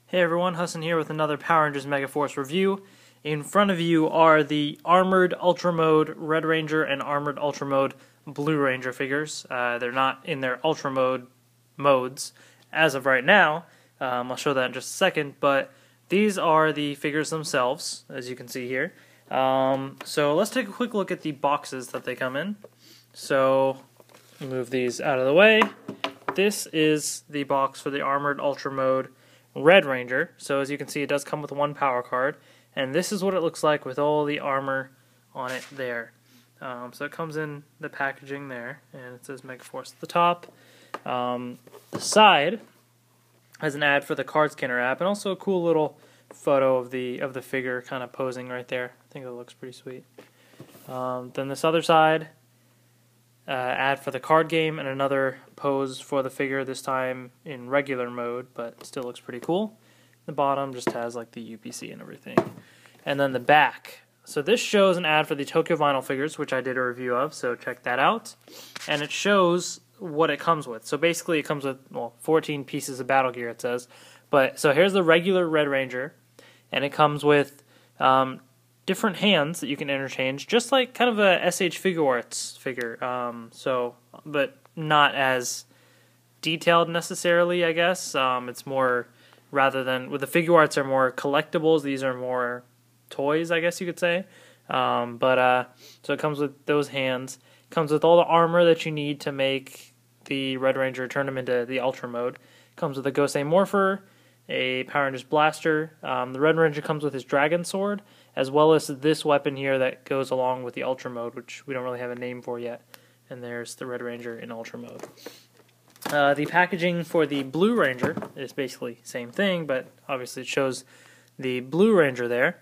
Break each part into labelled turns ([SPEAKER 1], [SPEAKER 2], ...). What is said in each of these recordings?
[SPEAKER 1] Hey everyone, Hassan here with another Power Rangers Megaforce review. In front of you are the Armored Ultra Mode Red Ranger and Armored Ultra Mode Blue Ranger figures. They're not in their Ultra Mode modes as of right now. I'll show that in just a second, but these are the figures themselves, as you can see here. So let's take a quick look at the boxes that they come in. So, move these out of the way. This is the box for the Armored Ultra Mode Red Ranger. So as you can see, it does come with one power card, and this is what it looks like with all the armor on it there. So it comes in the packaging there, and it says Megaforce at the top. The side has an ad for the card scanner app, and also a cool little photo of the figure kind of posing right there. I think it looks pretty sweet. Then this other side, ad for the card game, and another pose for the figure, this time in regular mode, but still looks pretty cool. The bottom just has like the UPC and everything. And then the back. So this shows an ad for the Tokyo Vinyl figures, which I did a review of, so check that out. And it shows what it comes with. So basically it comes with, well, 14 pieces of battle gear, it says. But so here's the regular Red Ranger, and it comes with different hands that you can interchange, just like kind of a SH Figuarts figure. But not as detailed necessarily, I guess. It's more, rather than, with the Figuarts are more collectibles, these are more toys, I guess you could say. So it comes with those hands. It comes with all the armor that you need to make the Red Ranger turn him into the Ultra Mode. It comes with a Gosei Morpher, a Power Rangers blaster. The Red Ranger comes with his Dragon Sword, as well as this weapon here that goes along with the Ultra Mode, which we don't really have a name for yet. And there's the Red Ranger in Ultra Mode. The packaging for the Blue Ranger is basically the same thing, but obviously it shows the Blue Ranger there.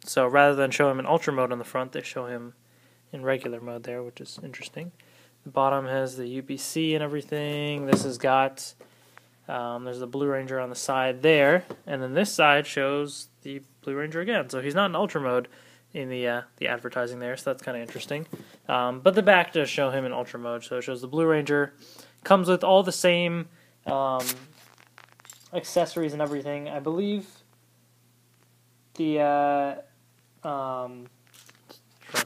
[SPEAKER 1] So rather than show him in Ultra Mode on the front, they show him in regular mode there, which is interesting. The bottom has the UPC and everything. This has got, there's the Blue Ranger on the side there, and then this side shows the Blue Ranger again. So he's not in Ultra Mode in the advertising there, so that's kind of interesting. But the back does show him in Ultra Mode, so it shows the Blue Ranger. Comes with all the same accessories and everything. I believe the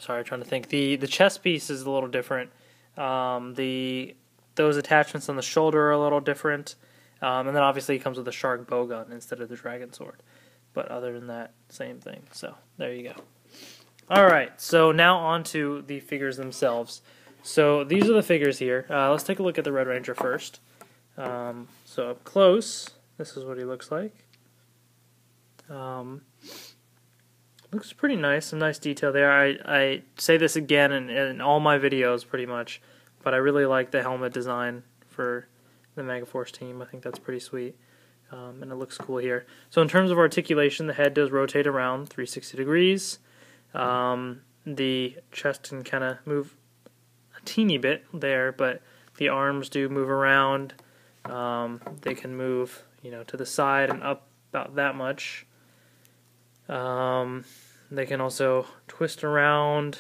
[SPEAKER 1] sorry, trying to think. The chest piece is a little different. Those attachments on the shoulder are a little different. And then obviously it comes with a shark bow gun instead of the Dragon Sword. But other than that, same thing. So there you go. Alright, so now on to the figures themselves. So these are the figures here. Let's take a look at the Red Ranger first. So up close, this is what he looks like. Looks pretty nice, some nice detail there. I say this again in all my videos pretty much, but I really like the helmet design for the Megaforce team. I think that's pretty sweet, and it looks cool here. So in terms of articulation, the head does rotate around 360 degrees. The chest can kind of move a teeny bit there, but the arms do move around. They can move, to the side and up about that much. They can also twist around,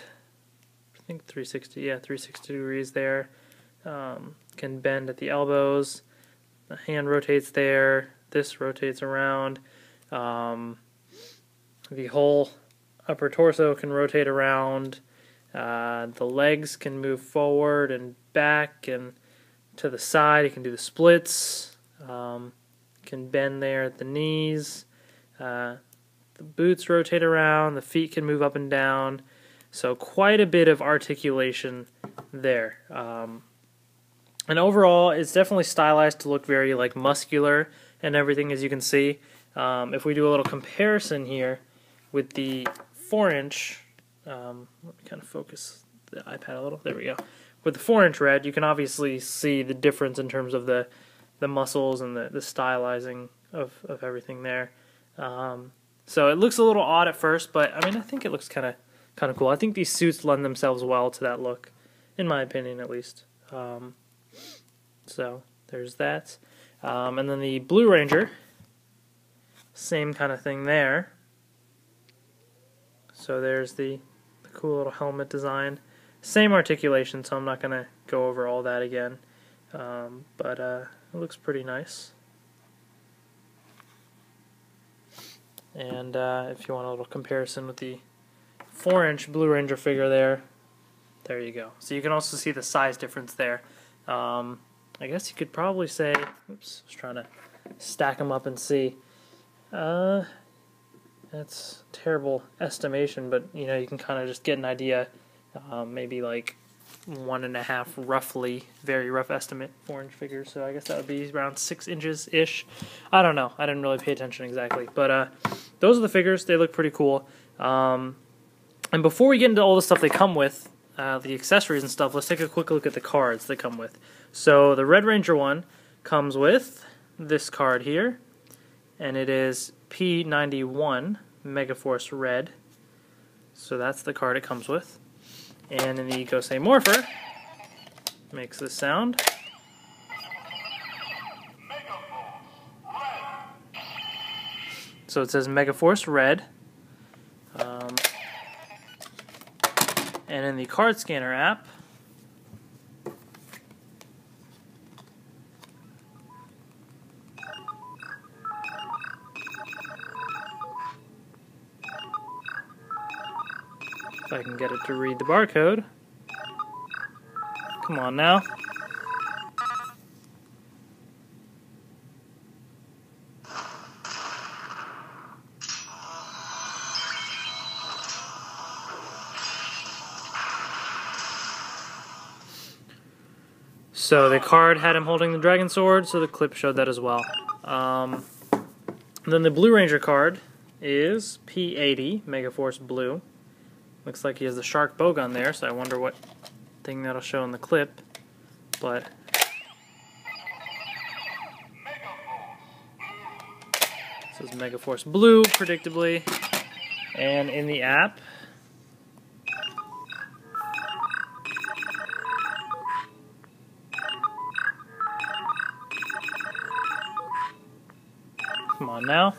[SPEAKER 1] I think 360 degrees there. Can bend at the elbows. The hand rotates there. This rotates around. The whole upper torso can rotate around. The legs can move forward and back and to the side. You can do the splits. Can bend there at the knees. The boots rotate around, the feet can move up and down, so quite a bit of articulation there. And overall, it's definitely stylized to look very muscular and everything, as you can see. If we do a little comparison here with the 4-inch, let me kind of focus the iPad a little. There we go. With the 4-inch Red, you can obviously see the difference in terms of the muscles and the stylizing of everything there. So it looks a little odd at first, but I mean, I think it looks kind of cool. I think these suits lend themselves well to that look, in my opinion, at least. So there's that. And then the Blue Ranger, same kind of thing there. So there's the cool little helmet design. Same articulation, so I'm not going to go over all that again. But it looks pretty nice. And if you want a little comparison with the 4-inch Blue Ranger figure there you go. So you can also see the size difference there. I guess you could probably say, oops, I was trying to stack them up and see. That's terrible estimation, but you know, you can kind of just get an idea. Maybe like 1.5 roughly, very rough estimate, 4-inch figure. So I guess that would be around 6 inches ish. I don't know. I didn't really pay attention exactly, but those are the figures. They look pretty cool. And before we get into all the stuff they come with, the accessories and stuff, let's take a quick look at the cards they come with. So the Red Ranger one comes with this card here, and it is P91 Megaforce Red. So that's the card it comes with. And in the Gosei Morpher, makes this sound. So it says Megaforce Red. And in the card scanner app, if I can get it to read the barcode. Come on now. So the card had him holding the dragon sword, so the clip showed that as well. Then the Blue Ranger card is P80 Megaforce Blue. Looks like he has the shark bowgun there, so I wonder what thing that'll show in the clip. But it says Megaforce Blue, predictably. And in the app, come on now.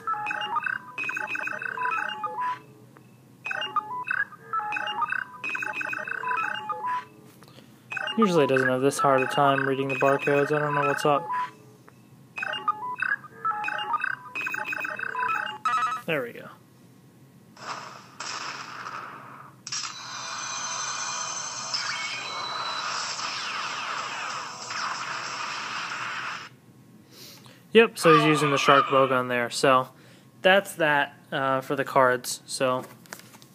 [SPEAKER 1] Usually it doesn't have this hard a time reading the barcodes. I don't know what's up. There we go. Yep, so he's using the shark bowgun there. So that's that for the cards. So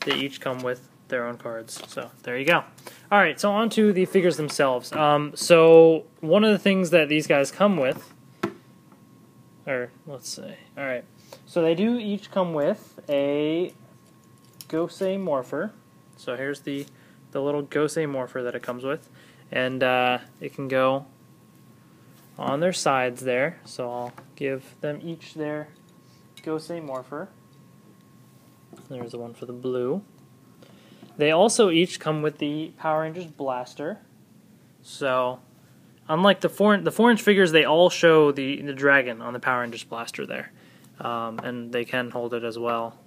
[SPEAKER 1] they each come with their own cards. So there you go. All right, so on to the figures themselves. So one of the things that these guys come with, or let's see. All right, so they do each come with a Gosei Morpher. So here's the little Gosei Morpher that it comes with, and it can go on their sides there. So I'll give them each their Gosei Morpher. There's the one for the blue. They also each come with the Power Rangers blaster. So, unlike the 4-inch figures, they all show the dragon on the Power Rangers blaster there, and they can hold it as well.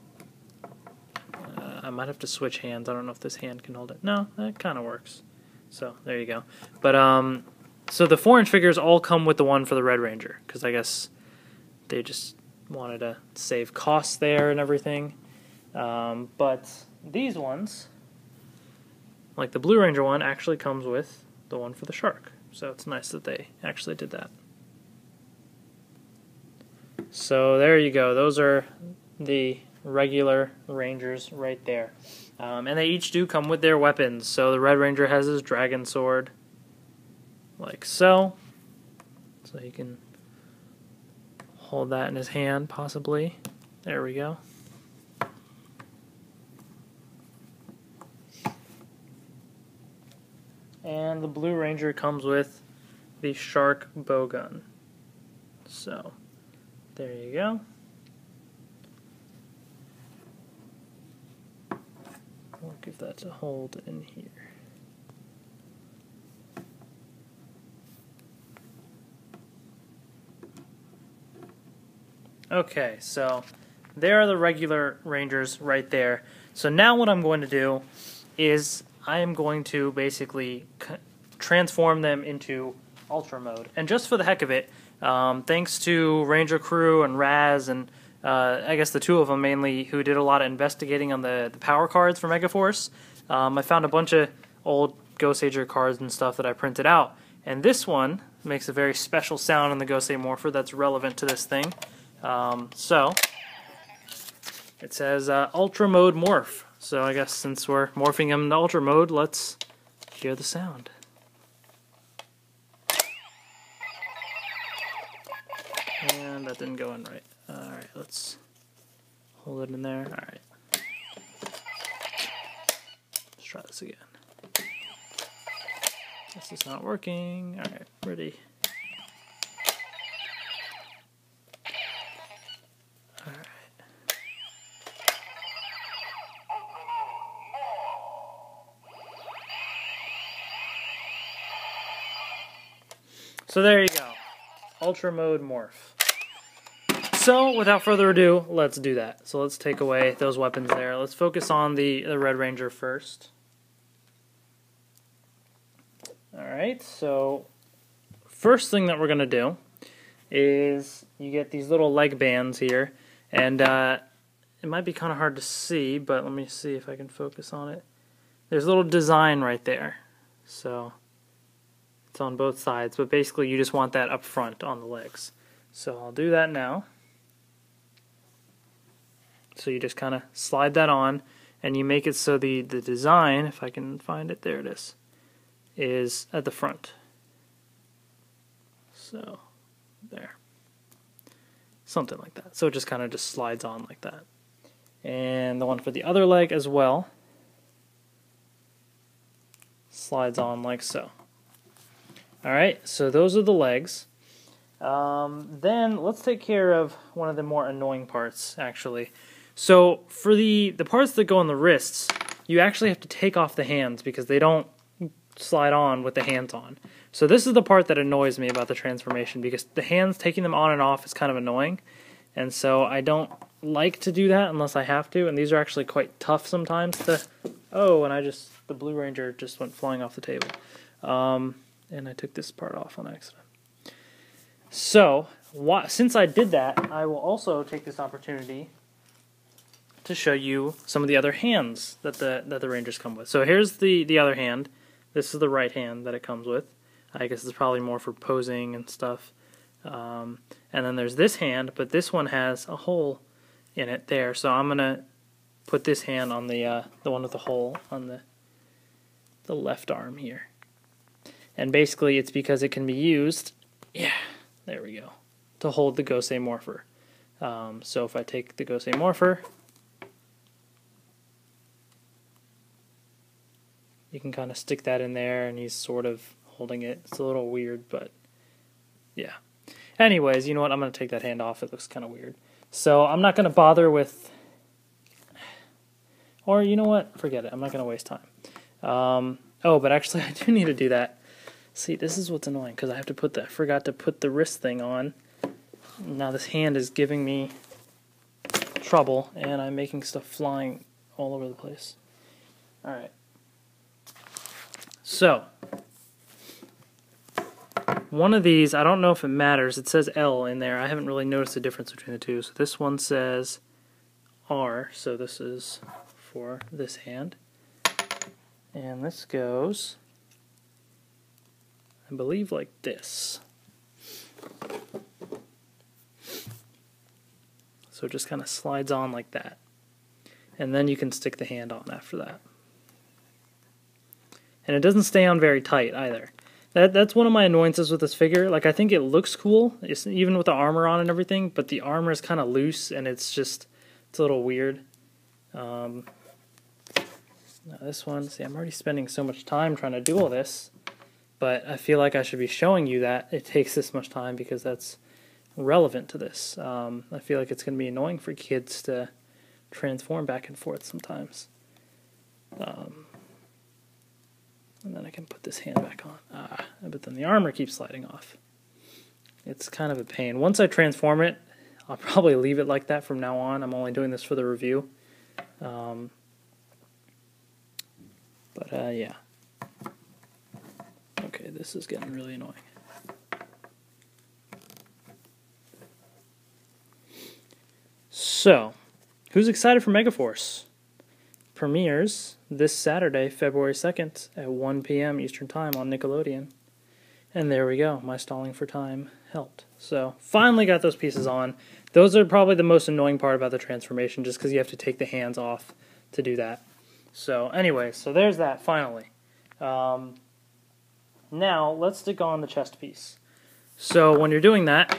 [SPEAKER 1] I might have to switch hands. I don't know if this hand can hold it. No, that kind of works. So there you go. But so the 4-inch figures all come with the one for the Red Ranger, because I guess they just wanted to save costs there and everything. But these ones, like the Blue Ranger one, actually comes with the one for the shark. So it's nice that they actually did that. So there you go. Those are the regular Rangers right there. And they each do come with their weapons. So the Red Ranger has his dragon sword, like so. So he can hold that in his hand, possibly. There we go. And the Blue Ranger comes with the shark bowgun. So, there you go. We'll give that a hold in here. Okay, so there are the regular Rangers right there. So now what I'm going to do is I am going to basically transform them into Ultra Mode. And just for the heck of it, thanks to Ranger Crew and Raz and I guess the two of them mainly, who did a lot of investigating on the power cards for Megaforce. I found a bunch of old Ghostager cards and stuff that I printed out, and this one makes a very special sound in the Gosei Morpher that's relevant to this thing. So it says Ultra Mode Morph. So I guess since we're morphing him into Ultra Mode, let's hear the sound. And that didn't go in right. Alright, let's hold it in there. Alright. Let's try this again. This is not working. Alright, ready. Alright. So there you go. Ultra Mode Morph. So, without further ado, let's do that. So let's take away those weapons there. Let's focus on the Red Ranger first. Alright, so first thing that we're going to do is you get these little leg bands here, and it might be kind of hard to see, but let me see if I can focus on it. There's a little design right there. So it's on both sides, but basically you just want that up front on the legs. So I'll do that now. So you just kind of slide that on, and you make it so the design, if I can find it, there it is at the front. So there. Something like that. So it just kind of just slides on like that. And the one for the other leg as well slides on like so. Alright, so those are the legs. Then let's take care of one of the more annoying parts, actually. So for the parts that go on the wrists, you actually have to take off the hands because they don't slide on with the hands on. So this is the part that annoys me about the transformation, because the hands, taking them on and off is kind of annoying. And so I don't like to do that unless I have to, and these are actually quite tough sometimes to... Oh, and the Blue Ranger just went flying off the table. And I took this part off on accident. So, since I did that, I will also take this opportunity to show you some of the other hands that the Rangers come with. So here's the other hand. This is the right hand that it comes with. I guess it's probably more for posing and stuff. And then there's this hand, but this one has a hole in it there. So I'm gonna put this hand on the one with the hole on the left arm here. And basically it's because it can be used, yeah, there we go, to hold the Gosei Morpher. So if I take the Gosei Morpher, you can kind of stick that in there and he's sort of holding it. It's a little weird, but yeah. Anyways, you know what, I'm going to take that hand off. It looks kind of weird. So I'm not going to bother with, or you know what, forget it. I'm not going to waste time. Oh, but actually I do need to do that. See, this is what's annoying, because I forgot to put the wrist thing on. Now this hand is giving me trouble, and I'm making stuff flying all over the place. Alright. So, one of these, I don't know if it matters, it says L in there. I haven't really noticed the difference between the two. So this one says R, so this is for this hand. And this goes, I believe, like this. So it just kind of slides on like that. And then you can stick the hand on after that. And it doesn't stay on very tight either. That's one of my annoyances with this figure. Like, I think it looks cool, even with the armor on and everything, but the armor is kind of loose and it's a little weird. Now this one, see, I'm already spending so much time trying to do all this. But I feel like I should be showing you that it takes this much time because that's relevant to this. I feel like it's going to be annoying for kids to transform back and forth sometimes. And then I can put this hand back on. But then the armor keeps sliding off. It's kind of a pain. Once I transform it, I'll probably leave it like that from now on. I'm only doing this for the review. Yeah. Okay, this is getting really annoying. So, who's excited for Megaforce? Premieres this Saturday, February 2nd at 1 p.m. Eastern Time on Nickelodeon. And there we go. My stalling for time helped. So, finally got those pieces on. Those are probably the most annoying part about the transformation, just because you have to take the hands off to do that. So, anyway, so there's that, finally. Now, let's stick on the chest piece. So, when you're doing that,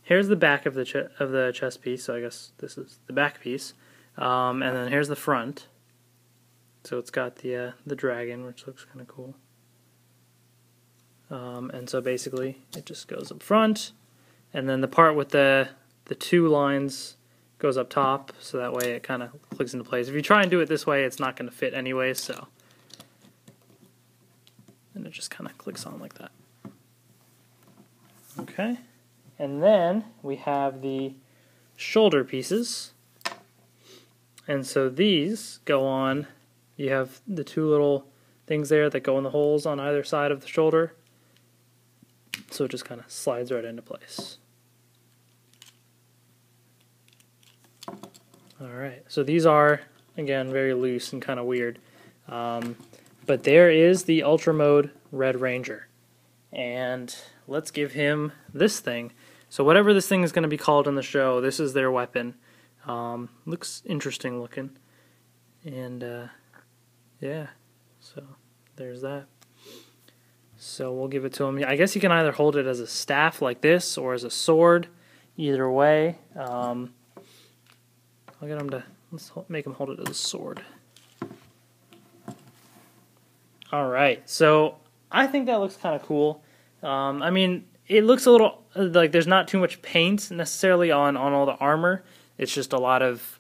[SPEAKER 1] here's the back of the chest piece. So, I guess this is the back piece. And then here's the front. So, it's got the dragon, which looks kind of cool. And so basically it just goes up front, and then the part with the two lines goes up top, so that way it kind of clicks into place. If you try and do it this way, it's not going to fit anyway, so. And it just kind of clicks on like that. Okay. And then we have the shoulder pieces. And so these go on, you have the two little things there that go in the holes on either side of the shoulder. So it just kind of slides right into place. Alright, so these are, again, very loose and kind of weird. But there is the Ultra Mode Red Ranger. And let's give him this thing. So whatever this thing is going to be called in the show, this is their weapon. Looks interesting looking. And, yeah, so there's that. So we'll give it to him. I guess you can either hold it as a staff like this or as a sword. Either way. I'll get him to, let's make him hold it as a sword. Alright, so I think that looks kind of cool. I mean, it looks a little, like there's not too much paint necessarily on all the armor. It's just a lot of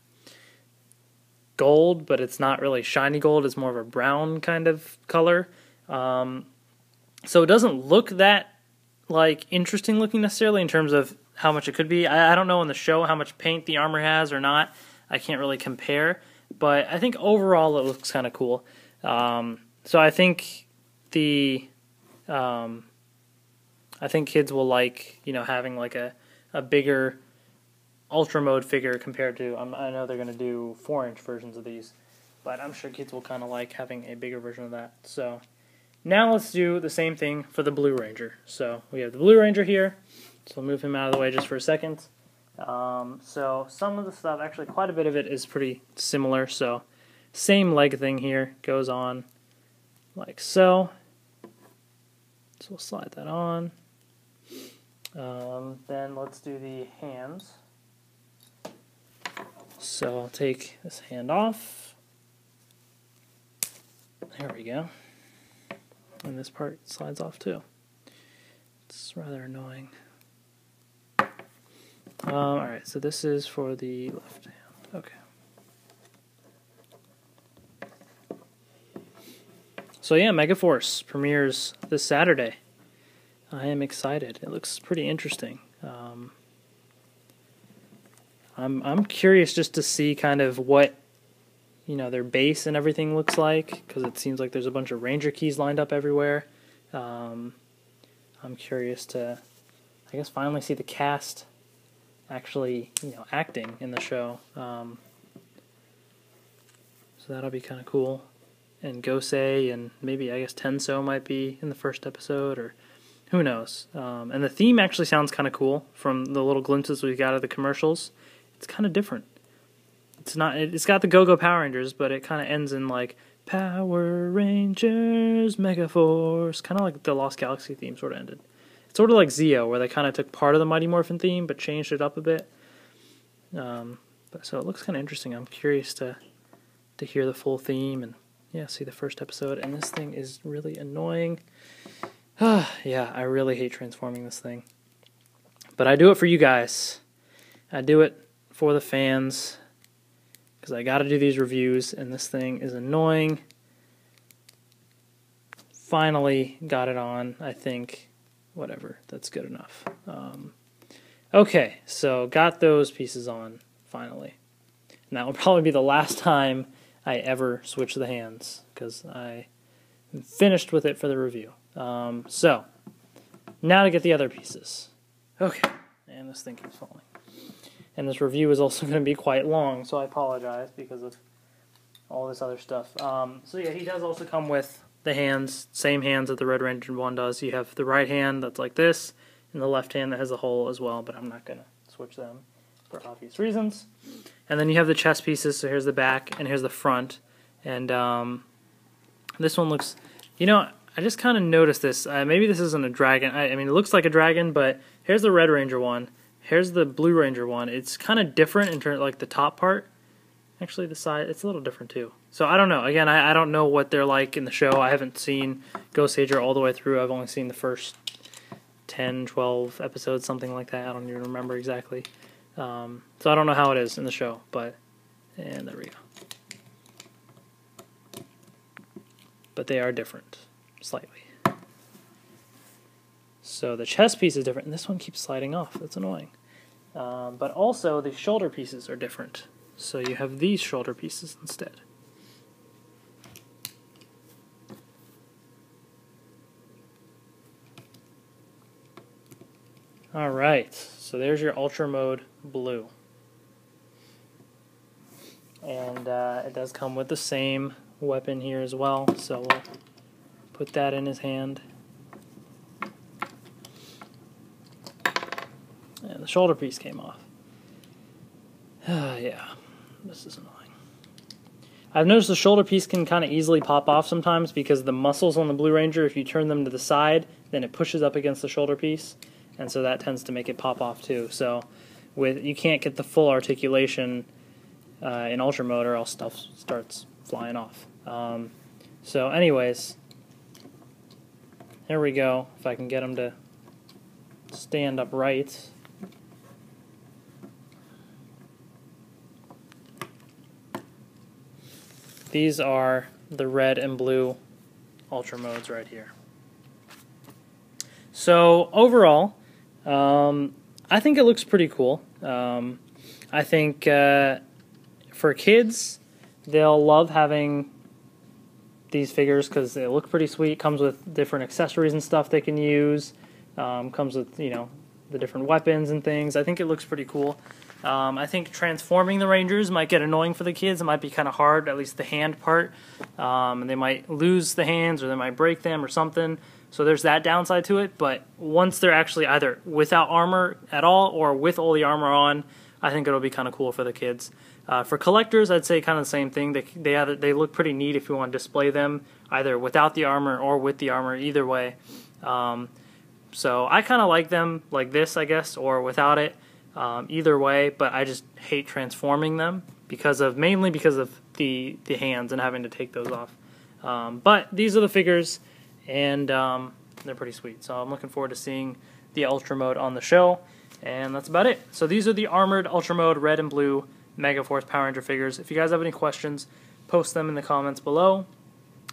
[SPEAKER 1] gold, but it's not really shiny gold. It's more of a brown kind of color. So it doesn't look that like interesting looking necessarily in terms of how much it could be. I don't know in the show how much paint the armor has or not. I can't really compare, but I think overall it looks kind of cool. So I think I think kids will like, you know, having like a bigger Ultra Mode figure compared to, I know they're going to do 4-inch versions of these, but I'm sure kids will kind of like having a bigger version of that. So now let's do the same thing for the Blue Ranger. So we have the Blue Ranger here, so we'll move him out of the way just for a second. So some of the stuff, actually quite a bit of it is pretty similar. So same leg thing here, goes on like so. So we'll slide that on. Then let's do the hands. So I'll take this hand off. There we go. And this part slides off too. It's rather annoying. Alright, so this is for the left hand. Okay. So yeah, Megaforce premieres this Saturday. I am excited. It looks pretty interesting. I'm curious just to see kind of what, you know, their base and everything looks like, because it seems like there's a bunch of Ranger keys lined up everywhere. I'm curious to, I guess, finally see the cast actually, you know, acting in the show. So that'll be kind of cool. And Gosei and maybe, I guess, Tenso might be in the first episode, or who knows. And the theme actually sounds kind of cool from the little glimpses we got of the commercials. It's kind of different. It's not. It's got the Go-Go Power Rangers, but it kind of ends in like Power Rangers, Megaforce, kind of like the Lost Galaxy theme sort of ended. It's sort of like Zeo, where they kind of took part of the Mighty Morphin theme but changed it up a bit. So it looks kind of interesting. I'm curious to hear the full theme and yeah, see the first episode. And this thing is really annoying. Yeah, I really hate transforming this thing, but I do it for you guys. I do it for the fans, because I got to do these reviews, and this thing is annoying. Finally got it on, I think. Whatever, that's good enough. Okay, so got those pieces on, finally. And that will probably be the last time I ever switch the hands, because I am finished with it for the review. So, now to get the other pieces. Okay, and this thing keeps falling. and this review is also going to be quite long, so I apologize because of all this other stuff. So yeah, he does also come with the hands, same hands that the Red Ranger one does. You have the right hand that's like this, and the left hand that has a hole as well, but I'm not going to switch them for obvious reasons. And then you have the chest pieces, so here's the back, and here's the front. And this one looks, you know, I just kind of noticed this. Maybe this isn't a dragon. I mean, it looks like a dragon, but here's the Red Ranger one. Here's the Blue Ranger one. It's kind of different in terms of like the top part. Actually, the side, it's a little different too. So I don't know. Again, I don't know what they're like in the show. I haven't seen Ghost Sager all the way through. I've only seen the first 10, 12 episodes, something like that. I don't even remember exactly. So I don't know how it is in the show, but, and there we go. But they are different, slightly. So the chest piece is different, and this one keeps sliding off. That's annoying. But also the shoulder pieces are different. So you have these shoulder pieces instead. Alright, so there's your Ultra Mode Blue. And it does come with the same weapon here as well, so we'll put that in his hand. And the shoulder piece came off. Yeah, this is annoying. I've noticed the shoulder piece can kind of easily pop off sometimes because the muscles on the Blue Ranger, if you turn them to the side, then it pushes up against the shoulder piece, and so that tends to make it pop off too. So you can't get the full articulation in Ultra Mode or else stuff starts flying off. So anyways, there we go. If I can get him to stand upright. These are the red and blue Ultra Modes right here. So overall, I think it looks pretty cool. I think for kids, they'll love having these figures because they look pretty sweet. Comes with different accessories and stuff they can use. Comes with, you know, the different weapons and things. I think it looks pretty cool. I think transforming the Rangers might get annoying for the kids. It might be kind of hard, at least the hand part. And they might lose the hands or they might break them or something. So there's that downside to it. But once they're actually either without armor at all or with all the armor on, I think it'll be kind of cool for the kids. For collectors, I'd say kind of the same thing. They look pretty neat if you want to display them either without the armor or with the armor, either way. So I kind of like them like this, I guess, or without it. Either way, but I just hate transforming them mainly because of the hands and having to take those off. But these are the figures, and they're pretty sweet. So I'm looking forward to seeing the Ultra Mode on the show, and that's about it. So these are the armored Ultra Mode red and blue Megaforce Power Ranger figures. If you guys have any questions, post them in the comments below,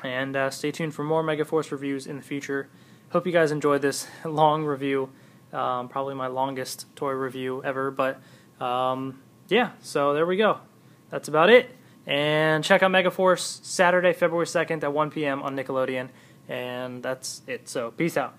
[SPEAKER 1] and stay tuned for more Megaforce reviews in the future. Hope you guys enjoyed this long review. Probably my longest toy review ever, but yeah, so there we go. That's about it. And check out Megaforce Saturday, February 2nd at 1 p.m. on Nickelodeon, and that's it. So peace out.